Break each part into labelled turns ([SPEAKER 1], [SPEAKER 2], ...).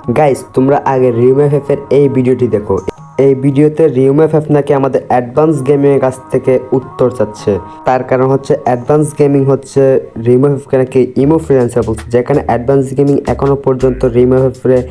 [SPEAKER 1] Guys তোমরা আগে রিউএফএফ এর এই ভিডিওটি দেখো। এই ভিডিওতে রিউএফএফ নাকি আমাদের অ্যাডভান্স গেমিং এর কাছ থেকে উত্তর চাচ্ছে। তার কারণ হচ্ছে অ্যাডভান্স গেমিং হচ্ছে রিউএফএফ কে নাকি ইমোফ্লুয়েন্সার বলছে, যেখানে অ্যাডভান্স গেমিং এখনো পর্যন্ত রিউএফএফ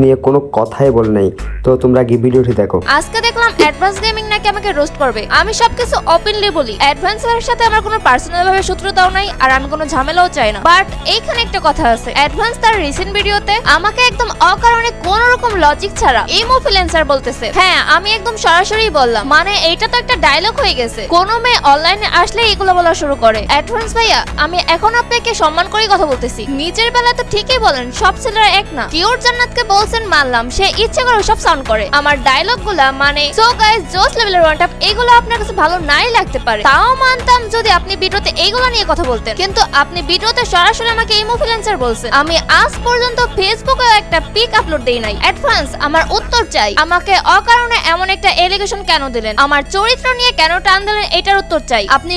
[SPEAKER 1] নিয়ে কোনো কথাই বলে নাই। তো তোমরা আগে ভিডিওটি দেখো।
[SPEAKER 2] আজকে দেখলাম অ্যাডভান্স গেমিং নাকি আমাকে রোস্ট করবে। আমি সবকিছু ওপেনলি বলি, অ্যাডভান্সের সাথে আমার কোনো পার্সোনাল ভাবে শত্রুতাও নাই আর আমি কোনো ঝামেলাও চাই না। বাট এইখানে একটা কথা আছে, অ্যাডভান্স তার রিসেন্ট ভিডিওতে আমাকে একদম অকারণে কোনো রকম লজিক ছাড়া ইমোফ্লুয়েন্সার বলতেছে। হ্যাঁ, আমি একদম সরাসরি বললাম, মানে এইটা তো একটা ডায়লগ হয়ে গেছে। কোনো মেয়ে অনলাইনে আসলে এগুলো বলা শুরু করে। অ্যাডভান্স ভাইয়া, আমি এখন আপনাকে সম্মান করে কথা বলতেছি। নিজের বেলা তো ঠিকই বলেন সব ছেলেরা এক না। কিউর জান্নাতকে বলছেন মানলাম, সে ইচ্ছে করে সব সাউন্ড করে। আমার ডায়লগগুলা মানে সো গাইস জোস লেভেলের ওয়ান ট্যাপ, এগুলো আপনার কাছে ভালো নাই লাগতে পারে, তাও মানতাম যদি আপনি ভিডিওতে এইগুলো নিয়ে কথা বলতেন। কিন্তু আপনি ভিডিওতে সরাসরি আমাকে ইমোফ্লুয়েন্সার বলছেন। আমি আজ পর্যন্ত ফেসবুকে একটা পিক আপলোড দেই নাই। অ্যাডভান্স আমার উত্তর চাই। আমাকে অকারণে এমন একটা এলিগেশন কেন দিলেন? আমার চরিত্র নিয়ে কেন টান দিলেন? এটার উত্তর চাই। আপনি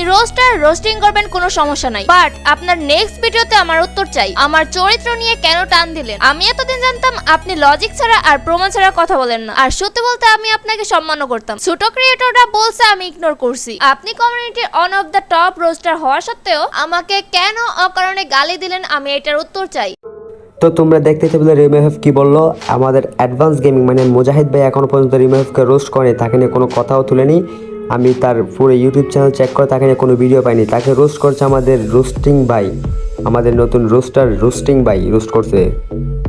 [SPEAKER 2] রোস্টিং করবেন, কোনো সমস্যা নাই, বাট আপনার নেক্সট ভিডিওতে আমার উত্তর চাই। আমার চরিত্র নিয়ে কেন টান দিলেন? আমি এতদিন জানতাম আপনি লজিক ছাড়া আর প্রমাণ ছাড়া কথা বলেন না, আর সত্যি বলতে আমি আপনাকে সম্মানও করতাম। ছোট ক্রিয়েটররা বলছে আমি ইগনোর করছি। আপনি কমিউনিটির one of the top roster হওয়া সত্ত্বেও আমাকে কেন অকারণে গালি দিলেন? আমি এটার উত্তর চাই।
[SPEAKER 1] তো তোমরা দেখতে পেলে রিউএফএফ কি বললো। আমাদের অ্যাডভান্স গেমিং মানে মুজাহিদ ভাই এখনো পর্যন্ত রিউএফএফকে রোস্ট করে, তাকে নিয়ে কোনো কথাও তুলেনি। আমি তার পুরো ইউটিউব চ্যানেল চেক করে তাকে নিয়ে কোনো ভিডিও পাইনি। তাকে রোস্ট করছে আমাদের রোস্টিং ভাই, আমাদের নতুন রোস্টার রোস্টিং ভাই রোস্ট করছে।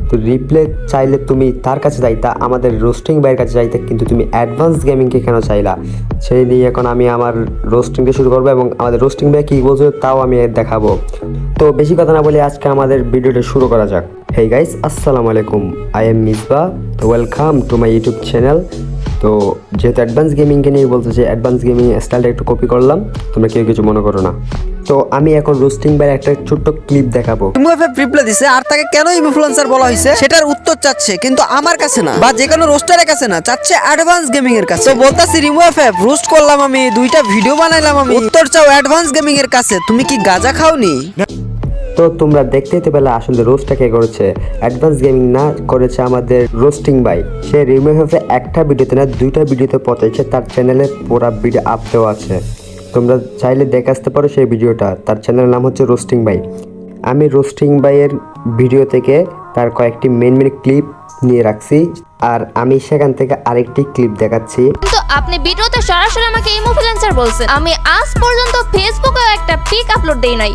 [SPEAKER 1] তো রিপ্লে চাইলে তুমি তার কাছে যাইতা, আমাদের রোস্টিং ভাইয়ের কাছে যাইতে, কিন্তু তুমি অ্যাডভান্স গেমিংকে কেন চাইলা? সেই নিয়ে এখন আমি আমার রোস্টিংকে শুরু করবো এবং আমাদের রোস্টিং ভাই কী বলছে তাও আমি দেখাবো। তো বেশি কথা না বলে আজকে আমাদের ভিডিওটা শুরু করা যাক। হেই গাইস, আসসালামু আলাইকুম, আই এম মিসবা। তো welcome to my YouTube channel. তো যেহেতু অ্যাডভান্স গেমিংকে নিয়ে বলতে যে অ্যাডভান্স গেমিং স্টাইলটা একটু কপি করলাম, তোমরা কেউ কিছু মনে করো না। তো আমি এখন রোস্টিং ভাইয়ের একটা ছোট্ট ক্লিপ দেখাবো।
[SPEAKER 3] ইমোএফএফ রিপ্লাই দিছে আর তাকে কেন ইনফ্লুয়েন্সার বলা হয়েছে সেটার উত্তর চাচ্ছে, কিন্তু আমার কাছে না বা যে কোনো রোস্টারের কাছে না, চাচ্ছে অ্যাডভান্স গেমিং এর কাছে। তো বলতাছি ইমোএফএফ রোস্ট করলাম আমি, দুইটা ভিডিও বানাইলাম আমি, উত্তর চাও অ্যাডভান্স গেমিং এর কাছে। তুমি কি গাঁজা খাওনি?
[SPEAKER 1] তো তোমরা দেখতে পেলে আসলে রোস্টটা কে করেছে, অ্যাডভান্স গেমিং না, করেছে আমাদের রোস্টিং ভাই। সে রিমুভে একটা ভিডিওতে না দুইটা ভিডিওতে পচাইছে, তার চ্যানেলে পুরো ভিডিও আপ দেওয়া আছে। তোমরা চাইলে দেখে আসতে পারো সেই ভিডিওটা। তার চ্যানেলের নাম হচ্ছে রোস্টিং ভাই। আমি রোস্টিং ভাইয়ের ভিডিও থেকে তার কয়েকটি মেন ক্লিপ নিয়ে রাখছি, আর আমি সেখান থেকে আরেকটি ক্লিপ দেখাচ্ছি।
[SPEAKER 2] কিন্তু আপনি ভিডিওতে সরাসরি আমাকে ইমোফ্লুয়েন্সার বলছেন। আমি আজ পর্যন্ত ফেসবুকে একটা পিক আপলোড দেই নাই।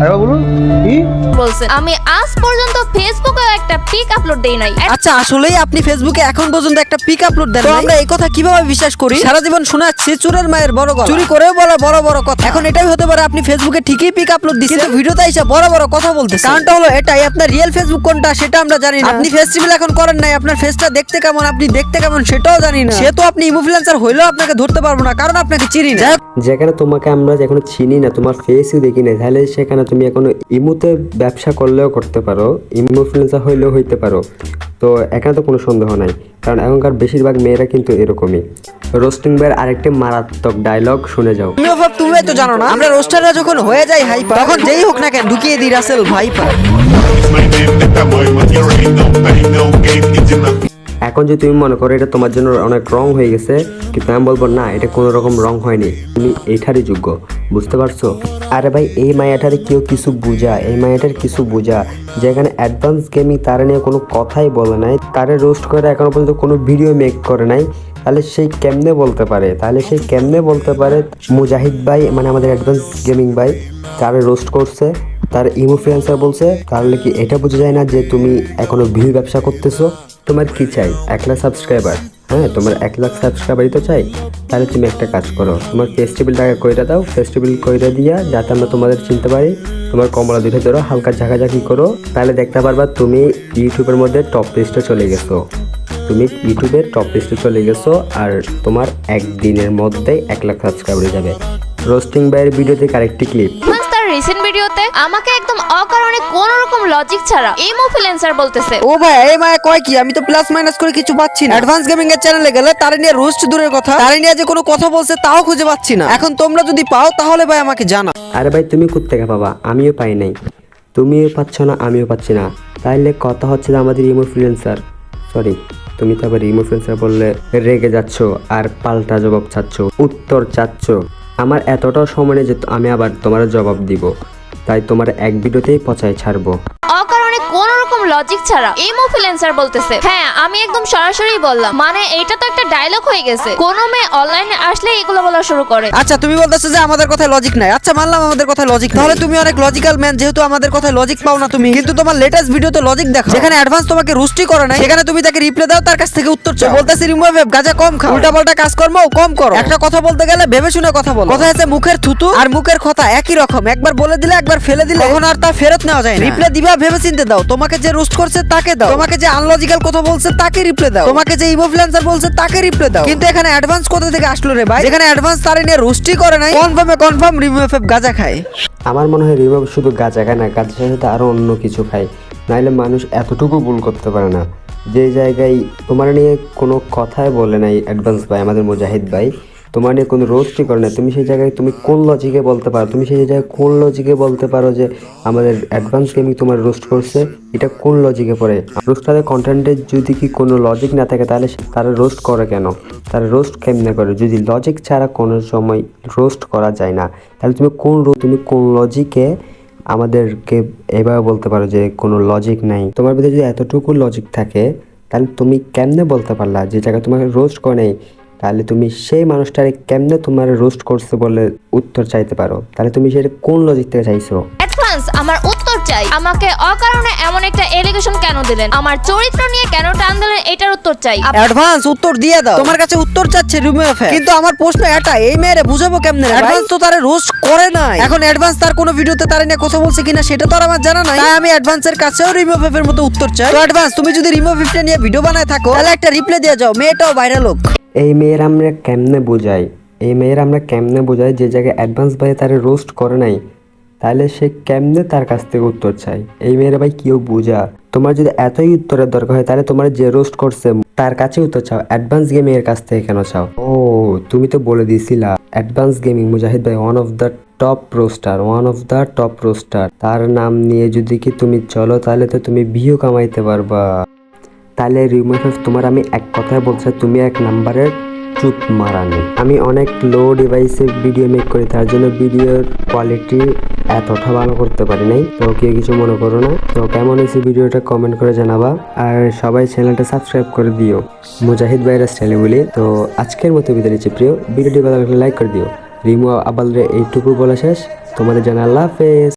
[SPEAKER 3] আরে বলুন কি
[SPEAKER 2] বলছেন আমি আজ পর্যন্ত ফেসবুকে একটা পিক আপলোড দেই নাই।
[SPEAKER 3] আচ্ছা, আসলেই আপনি ফেসবুকে এখন পর্যন্ত একটা পিক আপলোড দেন? তো আমরা এই কথা কিভাবে বিশ্বাস করি? সারা জীবন শোনাচ্ছি চোরের মায়ের বড় গলা, চুরি করেও বলে বড় বড় কথা। এখন এটাই হতে পারে আপনি ফেসবুকে ঠিকই পিক আপলোড দিচ্ছেন, কিন্তু ভিডিওতে এসে বড় বড় কথা বলতেছেন। কারণটা হলো এটাই, আপনার রিয়েল ফেসবুক কোনটা সেটা আমরা জানি না। আপনি ফেস্টিভ্যাল এখন করেন নাই, আপনার ফেসটা দেখতে কেমন, আপনি দেখতে কেমন সেটাও জানি না। সে তো আপনি ইনফ্লুয়েন্সার হইলেও আপনাকে ধরতে পারবো না, কারণ আপনাকে চিনি না।
[SPEAKER 1] যেখানে তোমাকে আমরা এখনো চিনি না, তোমার ফেসই দেখি না, তাহলে সেখানে তুমি এখনো ইমুতে ব্যবসা করলেও করতে পারো, ইনফ্লুয়েন্সার হইলেও হইতে পারো। তো এখানে তো কোনো সন্দেহ নাই, কারণ এখনকার বেশিরভাগ মেয়েরা কিন্তু এরকমই। রোস্টিং ভাইয়ের আরেকটি মারাত্মক ডায়লগ শুনে যাও।
[SPEAKER 3] তুমি তো জানো না, আমরা রোস্টাররা যখন হয়ে যাই হাইপার, তখন যেই হোক না কেন ঢুকিয়ে দিই রাসেল ভাইপার।
[SPEAKER 1] এখন যদি তুমি মনে করো এটা তোমার জন্য অনেক রং হয়ে গেছে, কিন্তু আমি বলবো না, এটা কোনো রকম রং হয়নি, তুমি এইটারই যোগ্য। বুঝতে পারছো? আরে ভাই, এই মায়াটারে কেউ কিছু বুঝা, এই মায়াটার কিছু বুঝা, যেখানে অ্যাডভান্স গেমিং তারা নিয়ে কোনো কথাই বলে নাই, তারে রোস্ট করে এখনো পর্যন্ত কোনো ভিডিও মেক করে নাই, তাহলে সেই কেমনে বলতে পারে? মুজাহিদ ভাই মানে আমাদের অ্যাডভান্স গেমিং ভাই তারে রোস্ট করছে, তার ইনফ্লুয়েন্সার বলছে, তাহলে কি এটা বোঝা যায় না যে তুমি এখনো ভিউ ব্যবসা করতেছো? তোমার কি চাই? 1 লাখ সাবস্ক্রাইবার? হ্যাঁ, তোমার 1 লাখ সাবস্ক্রাইবারই তো চাই। তাহলে তুমি একটা কাজ করো, তোমার ফেস্টিভ্যালটাকে কইরা দাও, ফেস্টিভ্যাল কইরা দিয়া যাতে আমরা তোমাদের চিনতে পারি। তোমার কমলা দুইটা ধরো, হালকা ঝাঁকাঝাঁকি করো, তাহলে দেখতে পারবা তুমি ইউটিউবের মধ্যে টপ লিস্টে চলে গেছো। আর তোমার একদিনের মধ্যেই 1 লাখ সাবস্ক্রাইবার যাবে। রোস্টিং ভাইয়ের ভিডিও থেকে আরেকটি ক্লিপ।
[SPEAKER 2] রিসেন্ট ভিডিওতে আমাকে একদম অকারণে কোন রকম লজিক ছাড়া ইমোফ্লুয়েন্সার বলতেছে।
[SPEAKER 3] ও ভাই, এই মায়া কয় কি? আমি তো প্লাস মাইনাস করে কিছু পাচ্ছি না। অ্যাডভান্স গেমিং এর চ্যানেলে গেলে তারে নিয়ে রোস্ট দূরের কথা, তারে নিয়ে যে কোনো কথা বলছে তাও খুঁজে পাচ্ছি না। এখন তোমরা যদি পাও তাহলে ভাই আমাকে জানা।
[SPEAKER 1] আরে ভাই, তুমি কোত্থেকে পাবা? আমিও পাই নাই। তুমিও পাচ্ছ না, আমিও পাচ্ছি না। তাইলে কথা হচ্ছে যে আমাদের ইনফ্লুয়েন্সার, সরি তুমি তো আবার ইনফ্লুয়েন্সার বললে রেগে যাচ্ছ আর পাল্টা জবাব চাচ্ছ, উত্তর চাচ্ছ। আমার এতটাও সময় নেই যে আমি আবার তোমার জবাব দিব, তাই তোমার এক ভিডিওতেই পচায় ছাড়বো।
[SPEAKER 2] অকারণে কোন রকম লজিক ছাড়া ইনফ্লুয়েন্সার বলতেছে। হ্যাঁ, আমি একদম সরাসরি বললাম, মানে এটা তো একটা ডায়লগ হয়ে গেছে। কোন মেয়ে অনলাইনে আসলে এগুলো বলা শুরু করে।
[SPEAKER 3] আচ্ছা তুমি বলতেছো যে আমাদের কথায় লজিক নাই। আচ্ছা মানলাম আমাদের কথায় লজিক নাই, তাহলে তুমি অনেক লজিক্যাল ম্যান, যেহেতু আমাদের কথায় লজিক পাও না তুমি, কিন্তু তোমার লেটেস্ট ভিডিওতে লজিক দেখো, যেখানে অ্যাডভান্স তোমাকে রুস্টি করে নাই, সেখানে তুমি তাকে রিপ্লাই দাও, তার কাছ থেকে উত্তর চাও। বলতেছি রিমুভ গাঁজা কম খাও, উল্টাপাল্টা কাজকর্ম কম করো। একটা কথা বলতে গেলে ভেবে শুনে কথা বলো। কথা আছে মুখের থুতু আর মুখের কথা একই রকম, একবার বলে দিলে একবার ফেলে দিলে তখন আর তা ফেরত নেওয়া যায় না। রিপ্লাই দিবা ভেবে চিন্তে দাও। তোমাকে যে রোস্ট করছে তাকে দাও, তোমাকে যে আনলজিক্যাল কথা বলছে তাকে রিপ্লাই দাও, তোমাকে যে ইনফ্লুয়েন্সার বলছে তাকে রিপ্লাই দাও। কিন্তু এখানে অ্যাডভান্স কোথা থেকে আসলো রে ভাই? যেখানে অ্যাডভান্স তারে নিয়ে রোস্টই করে নাই, কনফার্ম রিমুভ গাঁজা খায়।
[SPEAKER 1] আমার মনে হয় রিমুভ শুধু গাঁজা খায় না, গাঁজার সাথে আরও অন্য কিছু খায়, নাইলে মানুষ এতটুকু ভুল করতে পারে না। যে জায়গায় তোমার নিয়ে কোনো কথাই বলে নাই অ্যাডভান্স ভাই, আমাদের মুজাহিদ ভাই তোমার নিয়ে কোনো রোস্টই করে না, তুমি সেই জায়গায় তুমি কোন লজিকে বলতে পারো, তুমি সেই জায়গায় কোন লজিকে বলতে পারো যে আমাদের অ্যাডভান্স গেমিং তোমার রোস্ট করছে? এটা কোন লজিকে পড়ে? রোস্টারের কন্টেন্টের যদি কি কোনো লজিক না থাকে তাহলে তারা রোস্ট করে কেন? তারা রোস্ট কেমনে করে? যদি লজিক ছাড়া কোনো সময় রোস্ট করা যায় না, তাহলে তুমি কোন লজিকে আমাদেরকে এভাবে বলতে পারো যে কোনো লজিক নাই? তোমার ভিতরে যদি এতটুকু লজিক থাকে তাহলে তুমি কেমনে বলতে পারলা যে জায়গায় তোমাকে রোস্ট করে নেই, তাহলে তুমি সেই মানুষটারে কেমনে তোমার রোস্ট করছে বলে উত্তর চাইতে পারো? তাহলে তুমি সেটা কোন লজিক থেকে চাইছো?
[SPEAKER 2] অ্যাডভান্স আমার উত্তর চাই। আমাকে অকারণে এমন একটা এলিগেশন কেন দিলেন? আমার চরিত্র নিয়ে কেন টান দিলেন? এটার উত্তর চাই।
[SPEAKER 3] অ্যাডভান্স উত্তর দিয়ে দাও। তোমার কাছে উত্তর চাচ্ছে রিমুভ। কিন্তু আমার প্রশ্ন এটা, এই মেয়েরে বুঝাবো কেমনে? অ্যাডভান্স তো তারে রোস্ট করে নাই। এখন অ্যাডভান্স তার কোনো ভিডিওতে তারে নিয়ে কথা বলছে কিনা সেটা তো আর আমার জানা নাই, তাই আমি অ্যাডভান্সের কাছেও রিমুভ এর মতো উত্তর চাই। তো অ্যাডভান্স তুমি যদি রিমুভ টা নিয়ে ভিডিও বানায় থাকো তাহলে একটা রিপ্লাই দিয়ে যাও, মেয়েটাও ভাইরাল হোক।
[SPEAKER 1] এই মেয়ের আমরা কেমনে বোঝাই যে জায়গায় অ্যাডভান্স ভাই তারে রোস্ট করে নাই, তাহলে সে কেমনে তার কাছ থেকে উত্তর চাই? এই মেয়েরা ভাই কেউ বোঝা? তোমার যদি এতই উত্তরের দরকার হয় তাহলে তোমার যে রোস্ট করছে তার কাছে উত্তর চাও, অ্যাডভান্স গেমিং এর কাছ থেকে কেন চাও? ও তুমি তো বলে দিছিলা অ্যাডভান্স গেমিং মুজাহিদ ভাই one of the top roster, তার নাম নিয়ে যদি কি তুমি চলো তাহলে তো তুমি ভিউ কামাইতে পারবা। তাহলে রিমুভ তোমার আমি এক কথায় বলছি, তুমি এক নাম্বারের চুপ মারানি। আমি অনেক লো ডিভাইসে ভিডিও মেক করি, তার জন্য ভিডিওর কোয়ালিটি এতটা ভালো করতে পারি নাই, তো কেউ কিছু মনে করো না। তো কেমন হয়েছে ভিডিওটা কমেন্ট করে জানাবা, আর সবাই চ্যানেলটা সাবস্ক্রাইব করে দিও মুজাহিদ ভাইয়ের স্টাইলে বলি। তো আজকের মতো বিদায় নিচ্ছি প্রিয়, ভিডিওটি ভালো লাগলে লাইক করে দিও। রিমু আবালরে এইটুকু বলা শেষ, তোমাদের জানা আল্লাহ হাফেজ।